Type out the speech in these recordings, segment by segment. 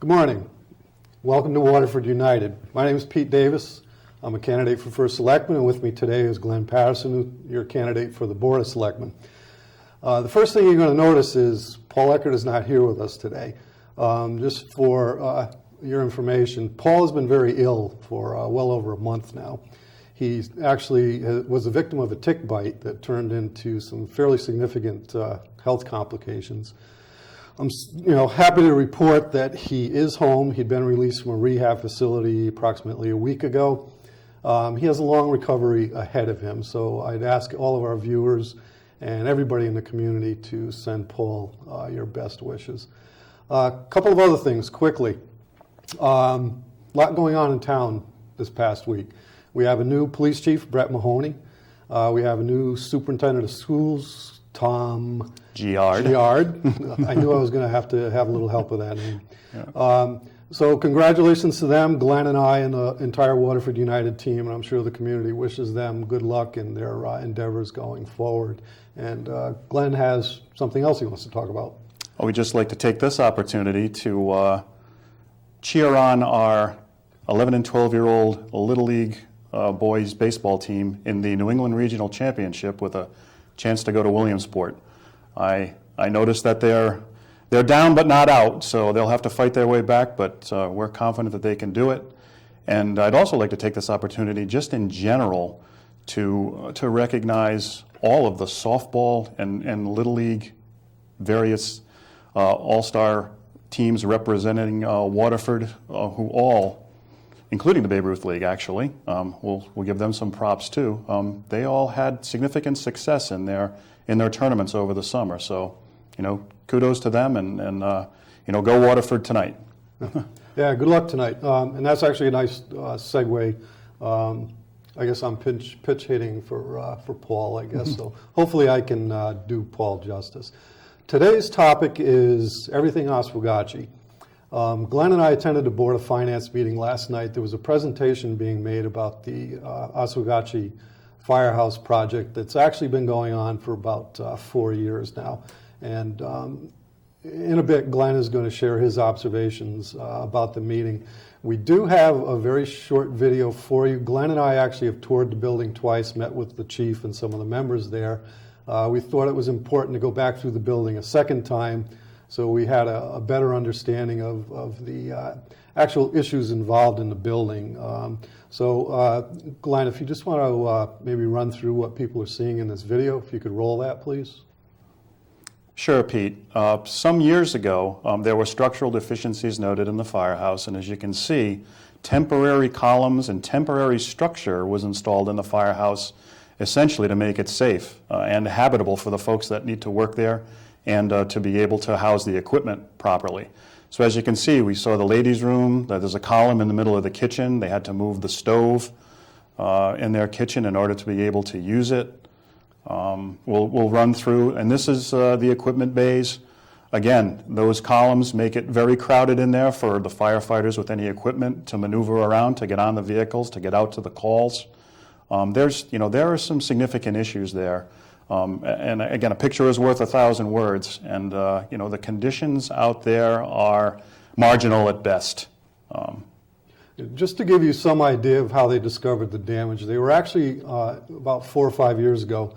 Good morning. Welcome to Waterford United. My name is Pete Davis. I'm a candidate for First Selectman, and with me today is Glenn Patterson, your candidate for the Board of Selectmen. The first thing you're going to notice is Paul Eckert is not here with us today. Just for your information, Paul has been very ill for well over a month now. He actually was a victim of a tick bite that turned into some fairly significant health complications. I'm happy to report that he is home. He'd been released from a rehab facility approximately a week ago. He has a long recovery ahead of him, so I'd ask all of our viewers and everybody in the community to send Paul your best wishes. A couple of other things quickly. A lot going on in town this past week. We have a new police chief, Brett Mahoney. We have a new superintendent of schools, Tom Giard. I knew I was going to have a little help with that name. Yeah. So congratulations to them, Glenn and I and the entire Waterford United team, and I'm sure the community wishes them good luck in their endeavors going forward. And Glenn has something else he wants to talk about. Well, we'd just like to take this opportunity to cheer on our 11 and 12-year-old Little League boys baseball team in the New England Regional Championship with a chance to go to Williamsport. I noticed that they're down but not out, so they'll have to fight their way back, but we're confident that they can do it. And I'd also like to take this opportunity just in general to recognize all of the softball and Little League various all-star teams representing Waterford, who all, including the Babe Ruth League, actually. We'll give them some props too. They all had significant success in their tournaments over the summer. So, kudos to them, and go Waterford tonight. Yeah, good luck tonight. And that's actually a nice segue. I guess I'm pitch hitting for Paul, I guess. So hopefully I can do Paul justice. Today's topic is everything Oswegatchie. Glenn and I attended a Board of Finance meeting last night. There was a presentation being made about the Oswegatchie Firehouse project that's actually been going on for about 4 years now. And in a bit, Glenn is going to share his observations about the meeting. We do have a very short video for you. Glenn and I actually have toured the building twice, met with the chief and some of the members there. We thought it was important to go back through the building a second time, so we had a better understanding of the actual issues involved in the building. Glenn, if you just want to maybe run through what people are seeing in this video, if you could roll that, please. Sure, Pete. Some years ago, there were structural deficiencies noted in the firehouse, and as you can see, temporary columns and temporary structure was installed in the firehouse essentially to make it safe and habitable for the folks that need to work there and to be able to house the equipment properly. So as you can see, we saw the ladies' room. There's a column in the middle of the kitchen. They had to move the stove in their kitchen in order to be able to use it. We'll run through, and this is the equipment bays. Again, those columns make it very crowded in there for the firefighters with any equipment to maneuver around, to get on the vehicles, to get out to the calls. There are some significant issues there. And again, a picture is worth 1,000 words, and the conditions out there are marginal at best. Just to give you some idea of how they discovered the damage, they were actually about 4 or 5 years ago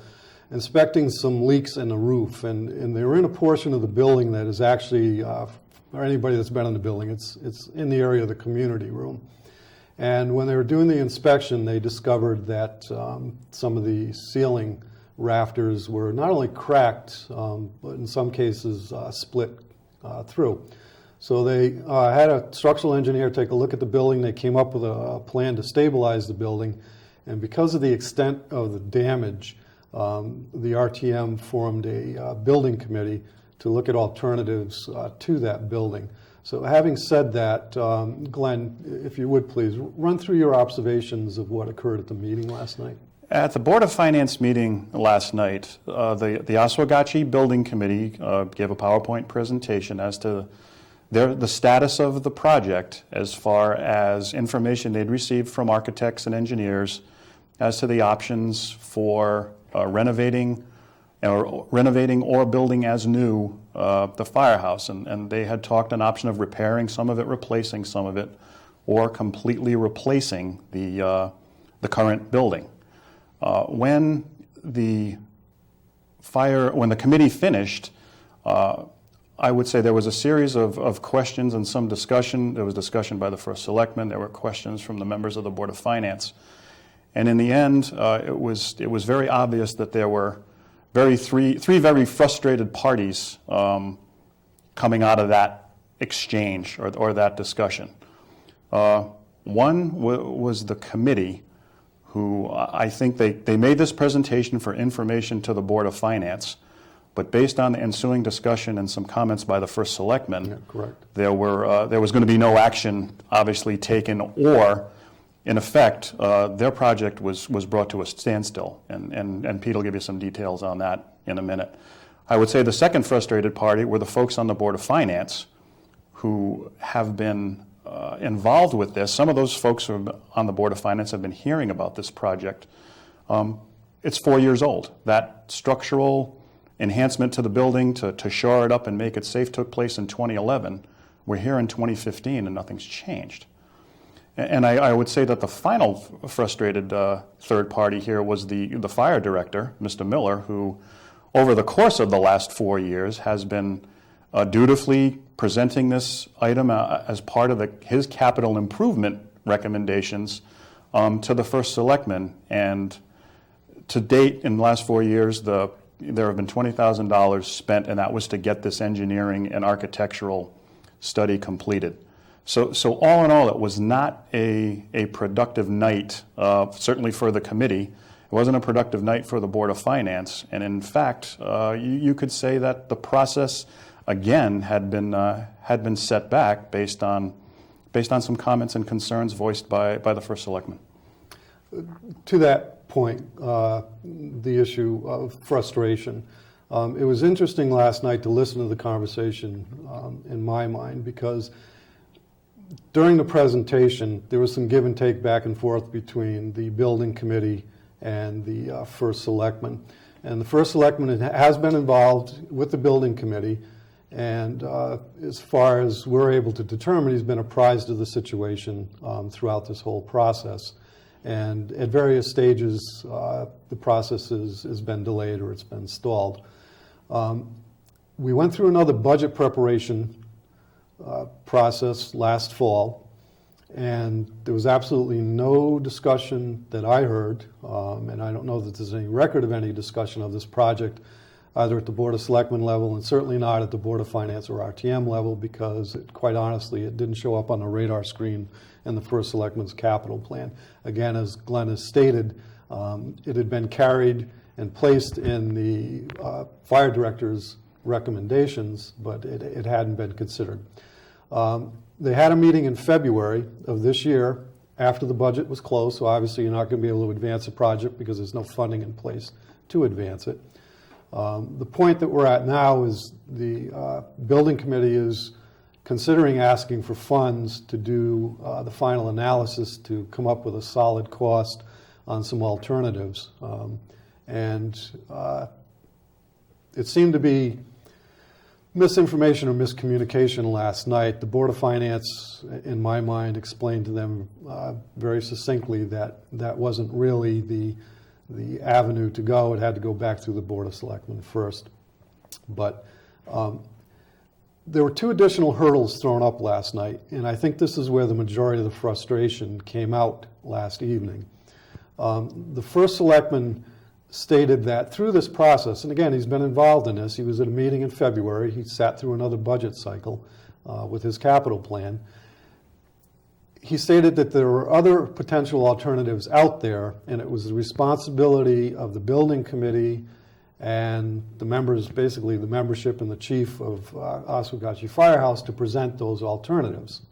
inspecting some leaks in the roof, and they were in a portion of the building that is actually, for anybody that's been in the building, it's in the area of the community room. And when they were doing the inspection, they discovered that some of the ceiling rafters were not only cracked, but in some cases split through. So they had a structural engineer take a look at the building. They came up with a plan to stabilize the building. And because of the extent of the damage, the RTM formed a building committee to look at alternatives to that building. So having said that, Glenn, if you would please, run through your observations of what occurred at the meeting last night. At the Board of Finance meeting last night, the Oswegatchie Building Committee gave a PowerPoint presentation as to the status of the project as far as information they'd received from architects and engineers as to the options for renovating or renovating or building as new the firehouse. And they had talked an option of repairing some of it, replacing some of it, or completely replacing the current building. When the committee finished, I would say there was a series of questions and some discussion. There was discussion by the first selectman. There were questions from the members of the Board of Finance. And in the end, it was very obvious that there were three very frustrated parties coming out of that exchange or that discussion. One was the committee, who I think they made this presentation for information to the Board of Finance, but based on the ensuing discussion and some comments by the first selectman, Yeah, correct. there was going to be no action obviously taken, or in effect, their project was brought to a standstill, and Pete will give you some details on that in a minute. I would say the second frustrated party were the folks on the Board of Finance who have been involved with this. Some of those folks who are on the Board of Finance have been hearing about this project. It's 4 years old. That structural enhancement to the building to shore it up and make it safe took place in 2011. We're here in 2015 and nothing's changed. And I would say that the final frustrated third party here was the fire director, Mr. Miller, who over the course of the last 4 years has been dutifully presenting this item as part of his capital improvement recommendations to the first selectman. And to date, in the last 4 years, there have been $20,000 spent, and that was to get this engineering and architectural study completed. So all in all, it was not a productive night, certainly for the committee. It wasn't a productive night for the Board of Finance. And in fact, you could say that the process, again, had been set back based on some comments and concerns voiced by the first selectman. To that point, the issue of frustration. It was interesting last night to listen to the conversation in my mind, because during the presentation, there was some give and take back and forth between the building committee and the first selectman. And the first selectman has been involved with the building committee, and as far as we're able to determine, he's been apprised of the situation throughout this whole process. And at various stages, the process has been delayed or it's been stalled. We went through another budget preparation process last fall, and there was absolutely no discussion that I heard, and I don't know that there's any record of any discussion of this project, either at the Board of Selectmen level and certainly not at the Board of Finance or RTM level, because quite honestly, it didn't show up on the radar screen in the first selectman's capital plan. Again, as Glenn has stated, it had been carried and placed in the fire director's recommendations, but it hadn't been considered. They had a meeting in February of this year after the budget was closed, so obviously you're not going to be able to advance a project because there's no funding in place to advance it. The point that we're at now is the building committee is considering asking for funds to do the final analysis to come up with a solid cost on some alternatives. And it seemed to be misinformation or miscommunication last night. The Board of Finance, in my mind, explained to them very succinctly that that wasn't really the avenue to go. It had to go back through the Board of Selectmen first. But there were two additional hurdles thrown up last night, and I think this is where the majority of the frustration came out last evening. The first selectman stated that through this process, and again, he's been involved in this. He was at a meeting in February. He sat through another budget cycle with his capital plan. He stated that there were other potential alternatives out there, and it was the responsibility of the building committee and the members, basically the membership and the chief of Oswegatchie Firehouse, to present those alternatives.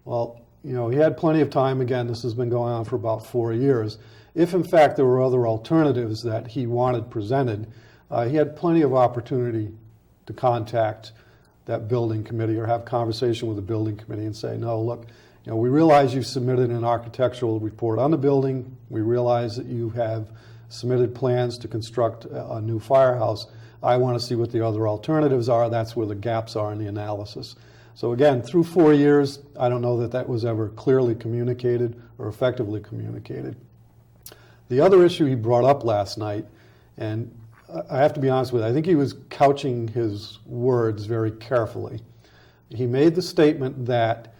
Well, you know, he had plenty of time. Again, this has been going on for about 4 years. If, in fact, there were other alternatives that he wanted presented, he had plenty of opportunity to contact that building committee or have conversation with the building committee and say, no, look, we realize you've submitted an architectural report on the building. We realize that you have submitted plans to construct a new firehouse. I want to see what the other alternatives are. That's where the gaps are in the analysis. So again, through 4 years, I don't know that that was ever clearly communicated or effectively communicated. The other issue he brought up last night, and I have to be honest with you, I think he was couching his words very carefully. He made the statement that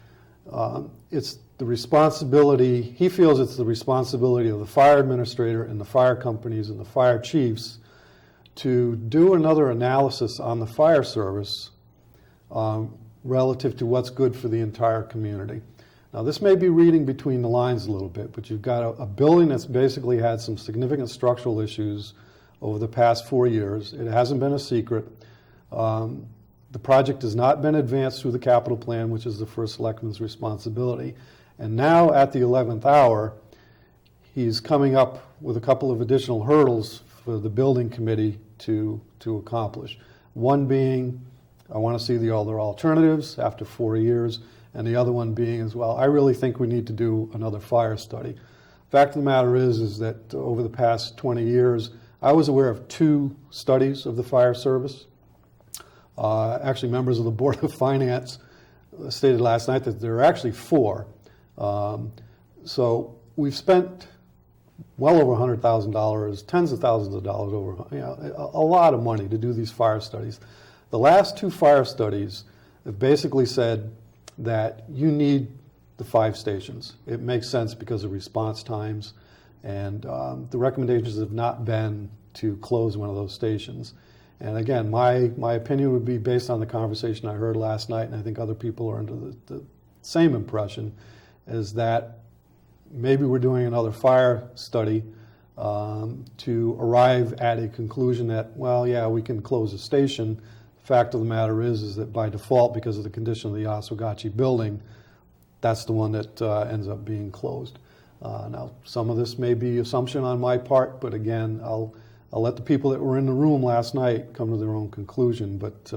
it's the responsibility, he feels it's the responsibility of the fire administrator and the fire companies and the fire chiefs to do another analysis on the fire service relative to what's good for the entire community. Now, this may be reading between the lines a little bit, but you've got a building that's basically had some significant structural issues over the past 4 years. It hasn't been a secret. The project has not been advanced through the capital plan, which is the first selectman's responsibility. And now, at the 11th hour, he's coming up with a couple of additional hurdles for the building committee to accomplish. One being, I want to see the other alternatives after 4 years, and the other one being as well, I really think we need to do another fire study. Fact of the matter is that over the past 20 years, I was aware of 2 studies of the fire service. Actually, members of the Board of Finance stated last night that there are actually 4. So we've spent well over $100,000, tens of thousands of dollars over, a lot of money to do these fire studies. The last 2 fire studies have basically said that you need the 5 stations. It makes sense because of response times, and the recommendations have not been to close one of those stations. And again, my opinion would be based on the conversation I heard last night, and I think other people are under the same impression, is that maybe we're doing another fire study to arrive at a conclusion that, well, yeah, we can close a station. Fact of the matter is that by default, because of the condition of the Oswegatchie building, that's the one that ends up being closed. Now, some of this may be assumption on my part, but again, I'll let the people that were in the room last night come to their own conclusion, but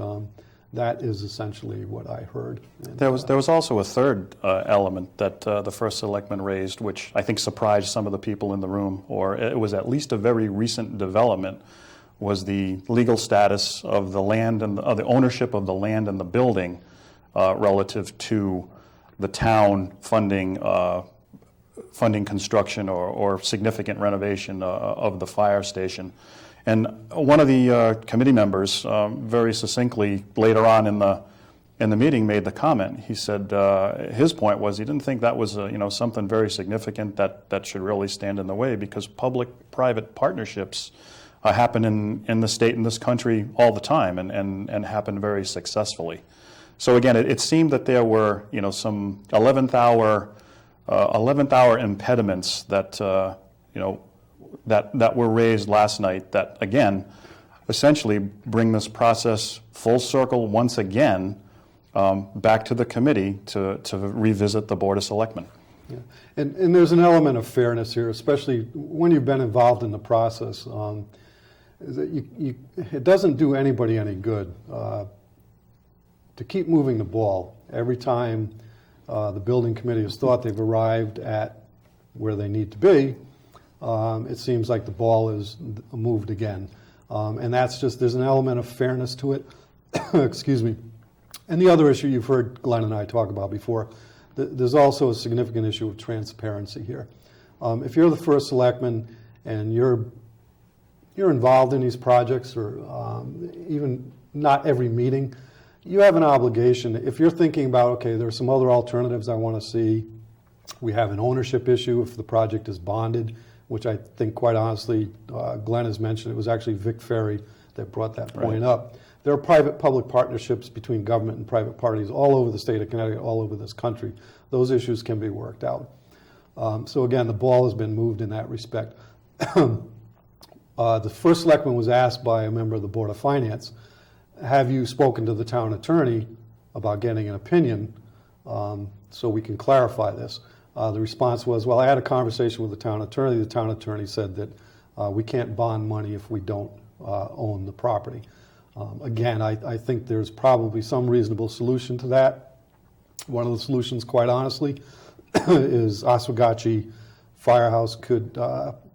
that is essentially what I heard. And, there was also a third element that the first selectman raised, which I think surprised some of the people in the room, or it was at least a very recent development, was the legal status of the land and the ownership of the land and the building relative to the town funding construction or significant renovation of the fire station. And one of the committee members very succinctly later on in the meeting made the comment. He said his point was he didn't think that was something very significant that should really stand in the way, because public-private partnerships happen in the state and this country all the time and happen very successfully. So again, it seemed that there were some 11th hour impediments that that were raised last night that again essentially bring this process full circle once again back to the committee to revisit the Board of Selectmen. Yeah. And there's an element of fairness here, especially when you've been involved in the process. Is that it doesn't do anybody any good to keep moving the ball every time the building committee has thought they've arrived at where they need to be. It seems like the ball is moved again. And that's just, there's an element of fairness to it. Excuse me. And the other issue you've heard Glenn and I talk about before, there's also a significant issue of transparency here. If you're the first selectman and you're involved in these projects, or even not every meeting, you have an obligation. If you're thinking about, okay, there's some other alternatives I want to see, we have an ownership issue if the project is bonded, which I think, quite honestly, Glenn has mentioned, it was actually Vic Ferry that brought that point up. There are private-public partnerships between government and private parties all over the state of Connecticut, all over this country. Those issues can be worked out. So again, the ball has been moved in that respect. The first selectman was asked by a member of the Board of Finance, have you spoken to the town attorney about getting an opinion so we can clarify this? The response was, well, I had a conversation with the town attorney. The town attorney said that we can't bond money if we don't own the property. Again, I think there's probably some reasonable solution to that. One of the solutions, quite honestly, is Oswegatchie Firehouse could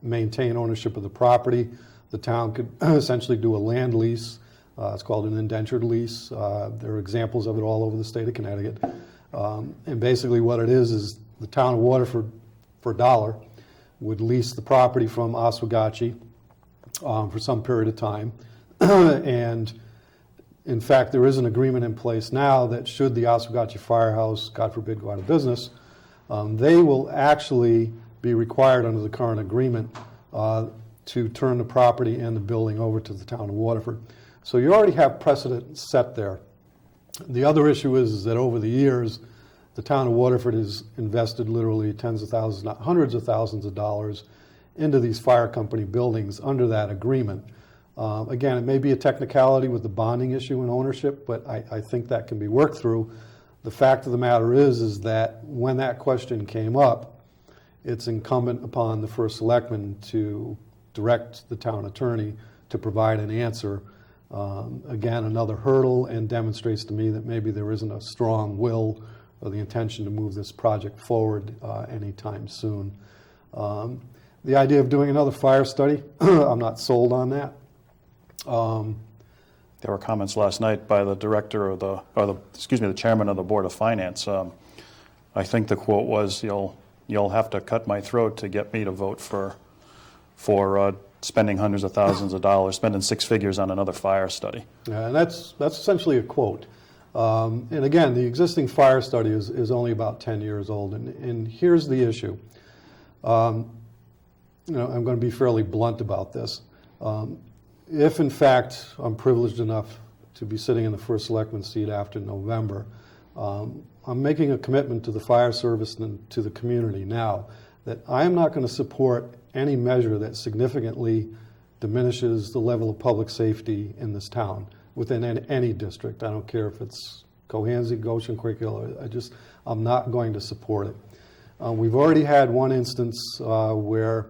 maintain ownership of the property. The town could essentially do a land lease. It's called an indentured lease. There are examples of it all over the state of Connecticut. And basically what it is the town of Waterford, for $1, would lease the property from Oswegatchie for some period of time. And in fact, there is an agreement in place now that should the Oswegatchie Firehouse, God forbid, go out of business, they will actually be required under the current agreement to turn the property and the building over to the town of Waterford. So you already have precedent set there. The other issue is that over the years, the town of Waterford has invested literally tens of thousands, not hundreds of thousands of dollars into these fire company buildings under that agreement. Again, it may be a technicality with the bonding issue and ownership, but I think that can be worked through. The fact of the matter is that when that question came up, it's incumbent upon the first selectman to direct the town attorney to provide an answer. Again, another hurdle, and demonstrates to me that maybe there isn't a strong will or the intention to move this project forward anytime soon. The idea of doing another fire study, I'm not sold on that. There were comments last night by the director of the chairman of the Board of Finance. I think the quote was, "You'll have to cut my throat to get me to vote for spending hundreds of thousands of dollars, spending six figures on another fire study." Yeah, and that's essentially a quote. And again, the existing fire study is only about 10 years old, and here's the issue. I'm going to be fairly blunt about this. If, in fact, I'm privileged enough to be sitting in the first selectman's seat after November, I'm making a commitment to the fire service and to the community now that I am not going to support any measure that significantly diminishes the level of public safety in this town within any district. I don't care if it's Cohansey, Goshen, Quaker Hill. I'm not going to support it. We've already had one instance where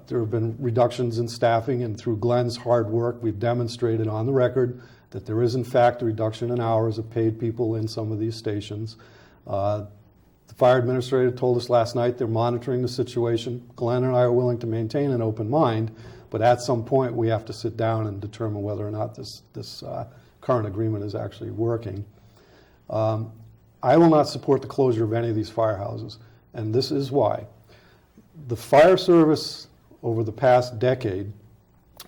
there have been reductions in staffing, and through Glenn's hard work, we've demonstrated on the record that there is in fact a reduction in hours of paid people in some of these stations. The fire administrator told us last night they're monitoring the situation. Glenn and I are willing to maintain an open mind, but at some point we have to sit down and determine whether or not this current agreement is actually working. I will not support the closure of any of these firehouses, and this is why. The fire service over the past decade,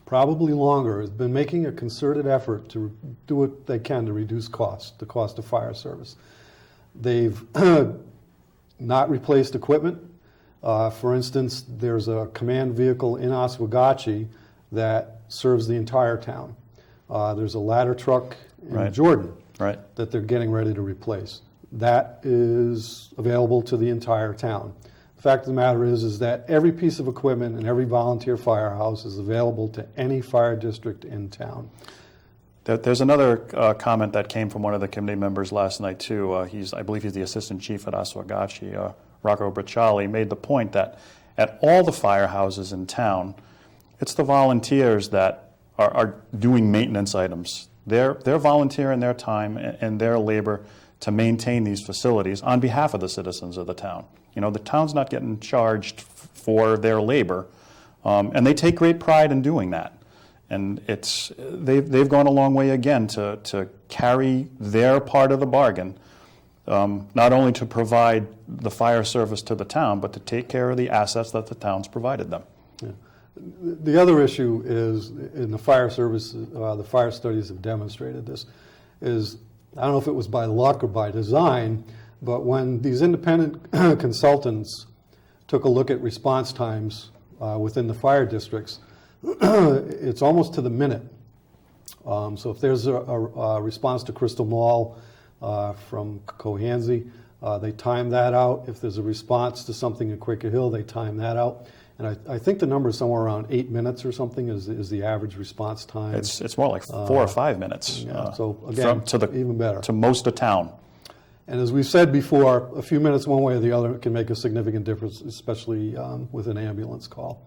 probably longer, has been making a concerted effort to do what they can to reduce the cost of fire service. They've not replaced equipment. For instance, there's a command vehicle in Oswegatchie that serves the entire town. There's a ladder truck in Jordan that they're getting ready to replace. That is available to the entire town. The fact of the matter is that every piece of equipment and every volunteer firehouse is available to any fire district in town. There's another comment that came from one of the committee members last night too. I believe he's the assistant chief at Oswegatchie, Rocco Bracciali, made the point that at all the firehouses in town, it's the volunteers that are doing maintenance items. They're volunteering their time and their labor to maintain these facilities on behalf of the citizens of the town. The town's not getting charged for their labor, and they take great pride in doing that. And they've gone a long way again to carry their part of the bargain, not only to provide the fire service to the town, but to take care of the assets that the town's provided them. Yeah. The other issue is, in the fire service, the fire studies have demonstrated this, is, I don't know if it was by luck or by design, but when these independent consultants took a look at response times within the fire districts, it's almost to the minute. So if there's a response to Crystal Mall from Cohansey, they time that out. If there's a response to something in Quaker Hill, they time that out. And I think the number is somewhere around 8 minutes or something is the average response time. It's more like 4 or 5 minutes. Yeah, so again, even better. To most of town. And as we've said before, a few minutes one way or the other can make a significant difference, especially with an ambulance call.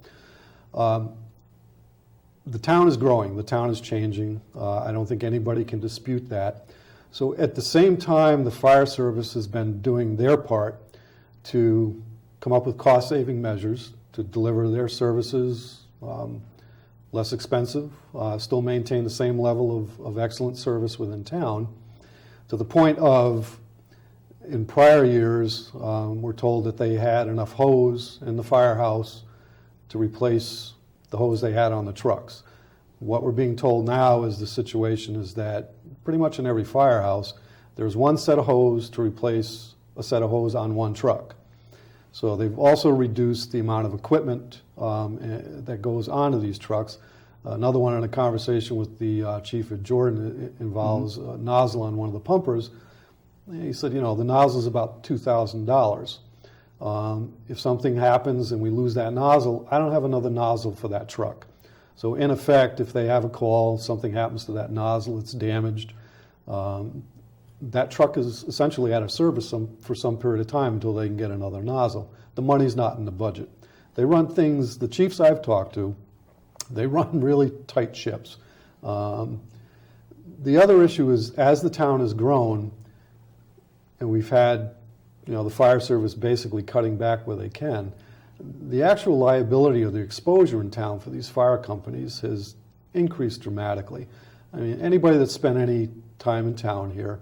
The town is growing. The town is changing. I don't think anybody can dispute that. So at the same time, the fire service has been doing their part to come up with cost-saving measures to deliver their services less expensive, still maintain the same level of excellent service within town, to the point of, in prior years, we're told that they had enough hose in the firehouse to replace the hose they had on the trucks. What we're being told now is the situation is that pretty much in every firehouse, there's one set of hose to replace a set of hose on one truck. So they've also reduced the amount of equipment that goes onto these trucks. Another one in a conversation with the chief at Jordan involves a nozzle on one of the pumpers. He said, you know, the nozzle is about $2,000. If something happens and we lose that nozzle, I don't have another nozzle for that truck. So in effect, if they have a call, something happens to that nozzle, it's damaged, that truck is essentially out of service for some period of time until they can get another nozzle. The money's not in the budget. They run things, the chiefs I've talked to, they run really tight ships. The other issue is, as the town has grown, and we've had, you know, the fire service basically cutting back where they can, the actual liability or the exposure in town for these fire companies has increased dramatically. I mean, anybody that's spent any time in town here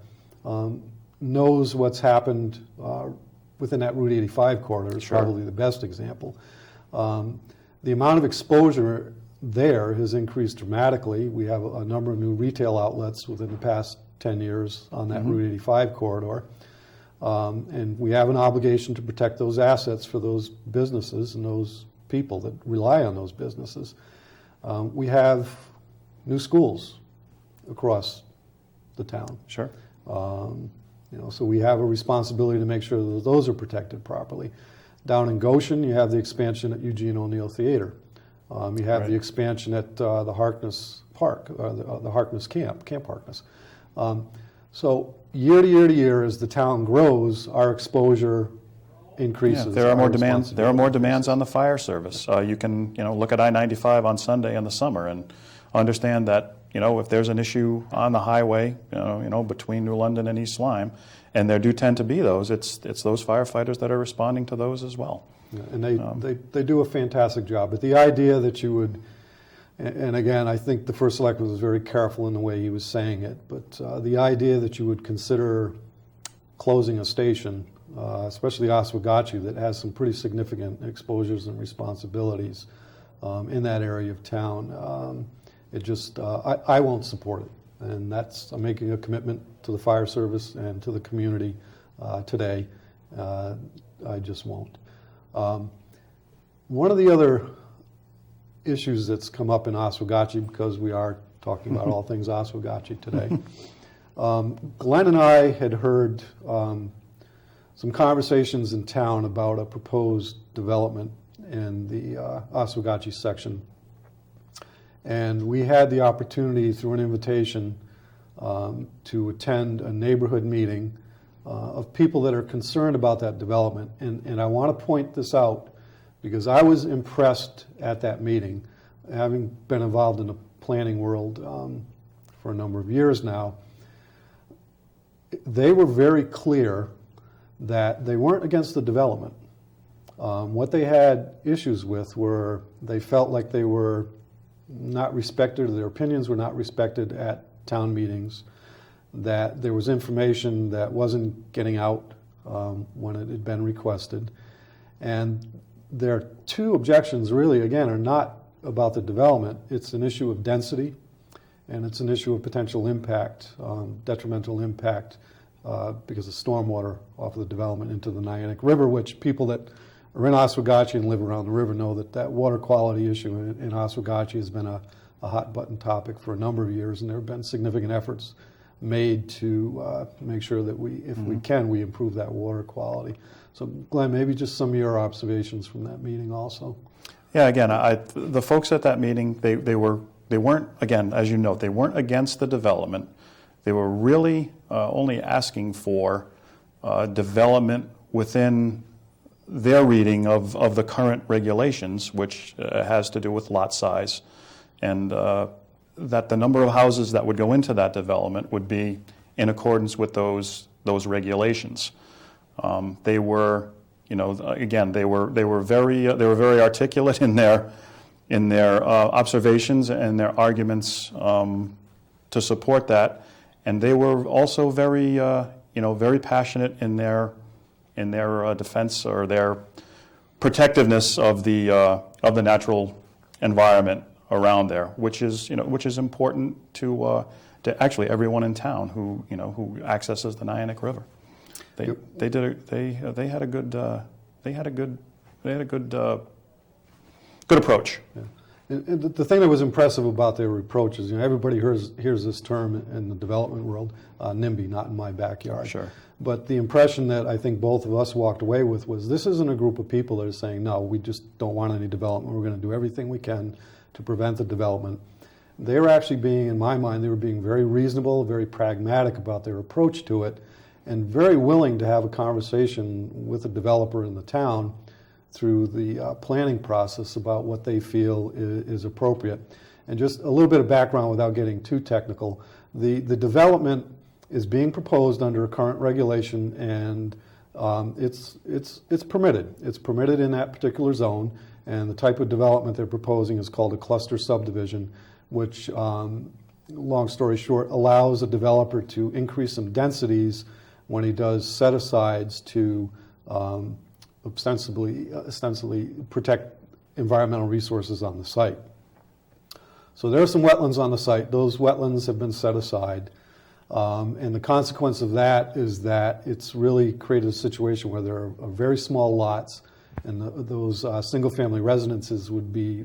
knows what's happened within that Route 85 corridor is probably the best example. The amount of exposure there has increased dramatically. We have a number of new retail outlets within the past 10 years on that Route 85 corridor. And we have an obligation to protect those assets for those businesses and those people that rely on those businesses. We have new schools across the town. Sure. You know, so we have a responsibility to make sure that those are protected properly. Down in Goshen, you have the expansion at Eugene O'Neill Theater. You have the expansion at the Harkness Park, the Harkness Camp Harkness. So year to year to year, as the town grows, our exposure increases. Yeah, there are more demands. There are more demands on the fire service. You can, you know, look at I-95 on Sunday in the summer and understand that, you know, if there's an issue on the highway, you know, between New London and East Lyme, and there do tend to be those, it's those firefighters that are responding to those as well. Yeah, and they do a fantastic job. But the idea that you would, and again, I think the first selectman was very careful in the way he was saying it, but the idea that you would consider closing a station, especially Oswegatchie, that has some pretty significant exposures and responsibilities in that area of town, it just, I won't support it. And I'm making a commitment to the fire service and to the community today. I just won't. One of the other issues that's come up in Oswegatchie, because we are talking about all things Oswegatchie today, Glenn and I had heard some conversations in town about a proposed development in the Oswegatchie section. And we had the opportunity, through an invitation, to attend a neighborhood meeting of people that are concerned about that development. And I want to point this out because I was impressed at that meeting, having been involved in the planning world for a number of years now. They were very clear that they weren't against the development. What they had issues with were they felt like they were not respected, or their opinions were not respected at town meetings, that there was information that wasn't getting out when it had been requested. And their two objections really, again, are not about the development. It's an issue of density, and it's an issue of potential impact, detrimental impact, because of stormwater off of the development into the Niantic River, which people that are in Oswegatchie and live around the river know that water quality issue in Oswegatchie has been a hot button topic for a number of years, and there have been significant efforts made to make sure that if we can, we improve that water quality. So Glenn, maybe just some of your observations from that meeting also. Yeah, again, the folks at that meeting, they weren't, again, as you note, they weren't against the development. They were really only asking for development within their reading of the current regulations, which has to do with lot size, and that the number of houses that would go into that development would be in accordance with those regulations. They were again, they were very articulate in their observations and their arguments to support that, and they were also very passionate in their defense or their protectiveness of the natural environment around there, which is important to actually everyone in town who accesses the Nyack River. They had a good approach. Yeah. And the thing that was impressive about their approach is, everybody hears this term in the development world, NIMBY, not in my backyard. Sure. But the impression that I think both of us walked away with was, this isn't a group of people that are saying, no, we just don't want any development. We're going to do everything we can to prevent the development. They were actually being, in my mind, they were being very reasonable, very pragmatic about their approach to it, and very willing to have a conversation with a developer in the town through the planning process about what they feel is appropriate. And just a little bit of background without getting too technical. The development is being proposed under a current regulation, and it's permitted. It's permitted in that particular zone, and the type of development they're proposing is called a cluster subdivision, which, long story short, allows a developer to increase some densities when he does set-asides to ostensibly protect environmental resources on the site. So there are some wetlands on the site. Those wetlands have been set aside. And the consequence of that is that it's really created a situation where there are very small lots, and those single-family residences would be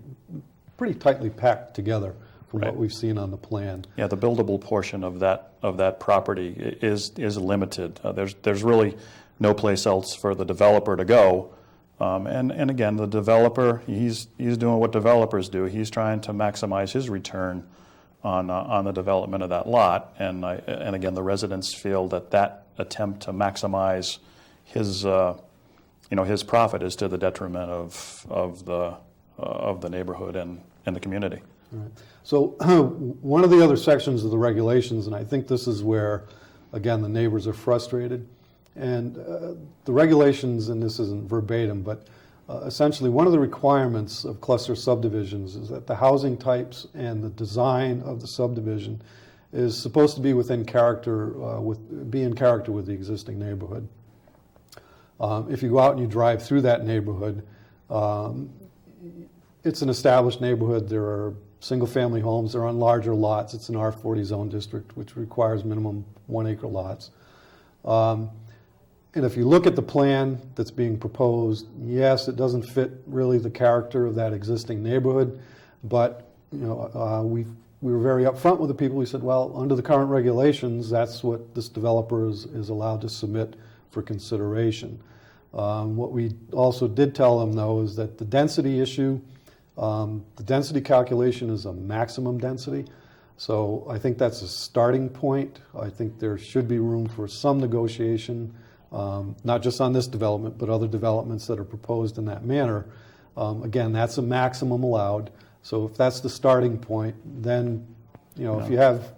pretty tightly packed together from what we've seen on the plan. Yeah, the buildable portion of that property is limited. There's really no place else for the developer to go. And again, the developer, he's doing what developers do. He's trying to maximize his return on the development of that lot. And again, the residents feel that attempt to maximize his his profit is to the detriment of the neighborhood and the community. Right. So one of the other sections of the regulations, and I think this is where, again, the neighbors are frustrated, and the regulations, and this isn't verbatim, but essentially one of the requirements of cluster subdivisions is that the housing types and the design of the subdivision is supposed to be in character with the existing neighborhood. If you go out and you drive through that neighborhood, it's an established neighborhood. There are single-family homes. They're on larger lots. It's an R40 zone district, which requires minimum 1-acre lots. And if you look at the plan that's being proposed, yes, it doesn't fit really the character of that existing neighborhood, but we were very upfront with the people. We said, well, under the current regulations, that's what this developer is allowed to submit for consideration. What we also did tell them, though, is that the density issue, the density calculation is a maximum density. So I think that's a starting point. I think there should be room for some negotiation, not just on this development, but other developments that are proposed in that manner. Again, that's a maximum allowed. So if that's the starting point, then, if you have...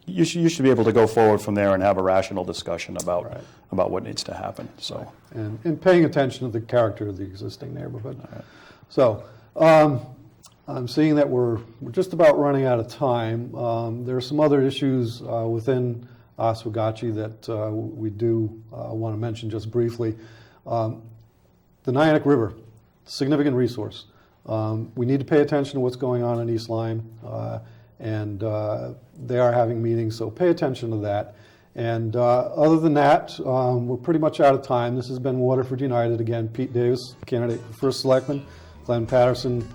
You should be able to go forward from there and have a rational discussion about what needs to happen. So and paying attention to the character of the existing neighborhood. Right. So I'm seeing that we're just about running out of time. There are some other issues within Oswegatchie that we do want to mention just briefly. The Nyack River, significant resource. We need to pay attention to what's going on in East Lyme, and they are having meetings, so pay attention to that. And other than that, we're pretty much out of time. This has been Waterford United. Again, Pete Davis, candidate for First Selectman, Glenn Patterson,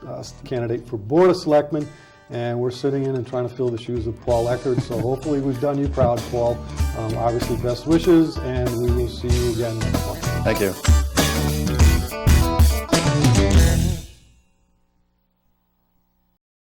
candidate for Board of Selectmen, and we're sitting in and trying to fill the shoes of Paul Eckert. So hopefully we've done you proud, Paul. Obviously, best wishes, and we will see you again next month. Thank you.